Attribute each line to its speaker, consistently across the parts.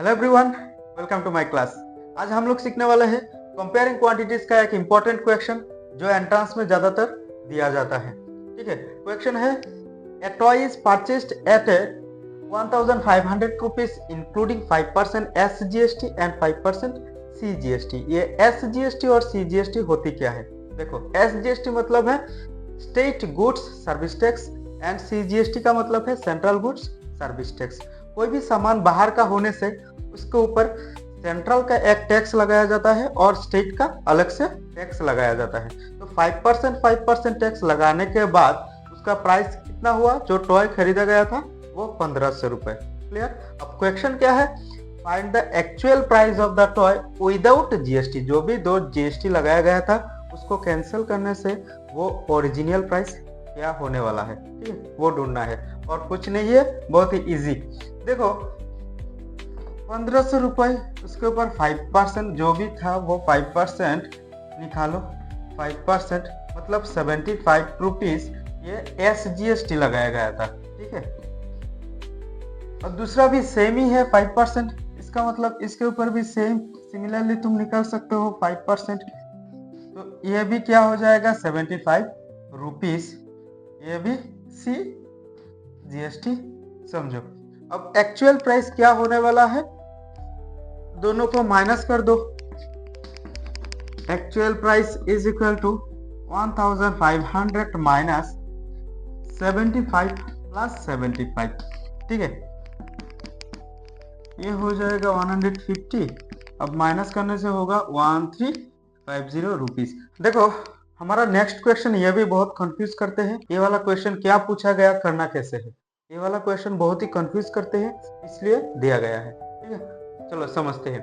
Speaker 1: Hello everyone, welcome to my class. आज हम लोग सीखने वाले हैं कंपेयरिंग क्वांटिटीज का एक इम्पोर्टेंट क्वेश्चन जो एंट्रेंस में ज्यादातर दिया जाता है। ठीक है, क्वेश्चन है a toy is purchased at 1500 rupees including 5% SGST and 5% CGST। ये SGST और CGST होती क्या है? देखो, SGST मतलब है state goods service tax and CGST का मतलब है सेंट्रल गुड्स सर्विस टैक्स। कोई भी सामान बाहर का होने से उसके ऊपर सेंट्रल का एक टैक्स लगाया जाता है और स्टेट का अलग से टैक्स लगाया जाता है। तो 5% टैक्स लगाने के बाद उसका प्राइस कितना हुआ? जो टॉय खरीदा गया था वो 1500 रुपए। क्लियर? अब क्वेश्चन क्या है? Find the actual price of the toy without GST। जो भी दो GST लगाया गया था उसको कैंसिल करने से वो ओरिजिनल प्राइस क्या होने वाला है, ठीक है, वो ढूंढना है। और कुछ नहीं है, बहुत ही इजी। देखो, 1500 रुपए, उसके ऊपर 5% जो भी था वो 5% निकालो। 5% मतलब 75 रुपीज ये SGST लगाया गया था। ठीक है, और दूसरा भी सेम ही है 5%। इसका मतलब इसके ऊपर भी सेम सिमिलरली तुम निकाल सकते हो 5%। तो ये भी क्या हो जाएगा? 75 रुपीज। ये भी CGST समझो। अब एक्चुअल प्राइस क्या होने वाला है? दोनों को माइनस कर दो। Actual price is equal to 1500 minus 75 plus 75। ठीक है, ये हो जाएगा 150। अब माइनस करने से होगा 1350 रुपीज। देखो, हमारा नेक्स्ट क्वेश्चन ये भी बहुत कंफ्यूज करते हैं। ये वाला क्वेश्चन क्या पूछा गया, करना कैसे है, ये वाला क्वेश्चन बहुत ही कंफ्यूज करते हैं, इसलिए दिया गया है। ठीक है, चलो समझते हैं।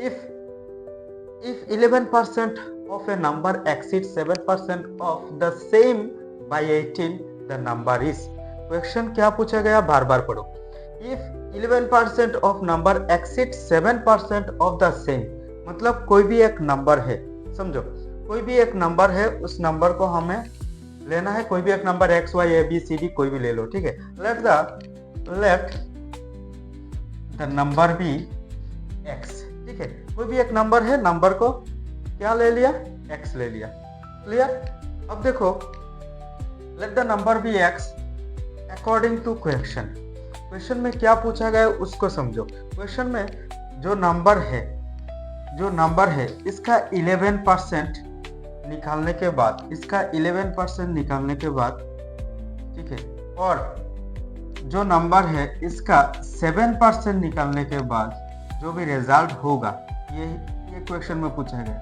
Speaker 1: if 11% of a number exceeds 7% of the same by 18, the number is। Question क्या पूछा गया, बार बार पढ़ो। if 11% of number exceeds 7% of the same, मतलब कोई भी एक नंबर है, समझो कोई भी एक नंबर है, उस नंबर को हमें लेना है। कोई भी एक number X Y A B C D कोई भी ले लो। ठीक है, let the number be X। ठीक है, कोई भी एक नंबर है, नंबर को क्या ले लिया? X ले लिया। क्लियर? अब देखो, let the number be X according to question। Question में क्या पूछा गया है उसको समझो। क्वेश्चन में जो नंबर है इसका 11% निकालने के बाद, इसका 11% निकालने के बाद, ठीक है, और जो नंबर है इसका 7% निकालने के बाद जो भी रिजल्ट होगा, ये क्वेश्चन में पूछा गया।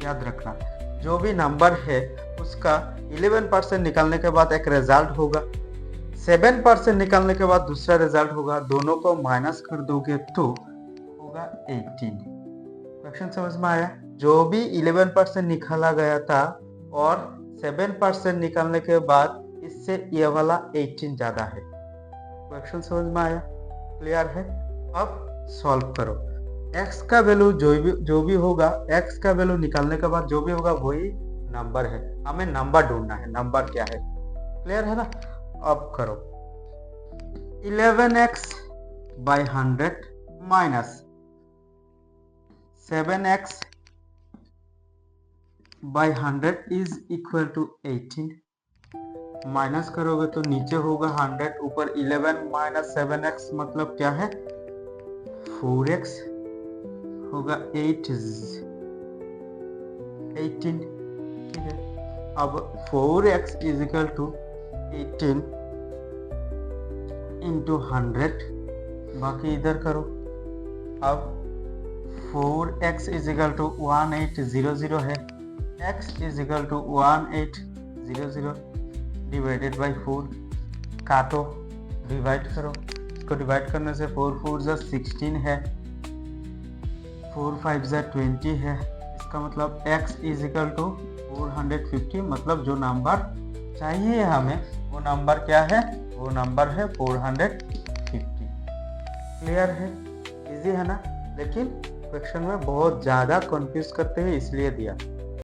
Speaker 1: याद रखना, जो भी नंबर है उसका 11% निकालने के बाद एक रिजल्ट होगा, 7% निकालने के बाद दूसरा रिजल्ट होगा। दोनों को माइनस कर दोगे तो होगा 18। क्वेश्चन समझ में आया? जो भी 11% निकाला गया था और 7% निकालने के बाद इससे ये वाला 18 ज्यादा है। क्वेश्चन समझ में आया? क्लियर है? अब सॉल्व करो। x का वैल्यू जो भी होगा, x का वैल्यू निकालने के बाद जो भी होगा वही नंबर है। हमें नंबर ढूंढना है, नंबर क्या है। क्लियर है ना? अब करो। 11x by 100 minus 7x by 100 is equal to 18। Minus करोगे तो नीचे होगा 100, ऊपर 11 माइनस 7x मतलब क्या है? 4x होगा 18। ठीक है, अब 4x is equal to 18 into 100, बाकी इधर करो। अब 4x इज इक्वल टू 1800 है, x is equal to 1800 divided by 4। काटो, डिवाइड करो। इसको डिवाइड करने से 4 4 16 है, 4 5 20 है। इसका मतलब x इज इक्वल टू 450, मतलब जो नंबर चाहिए हमें वो नंबर क्या है? वो नंबर है 450। क्लियर है? इजी है ना? लेकिन क्वेश्चन में बहुत ज्यादा कंफ्यूज करते हैं, इसलिए दिया।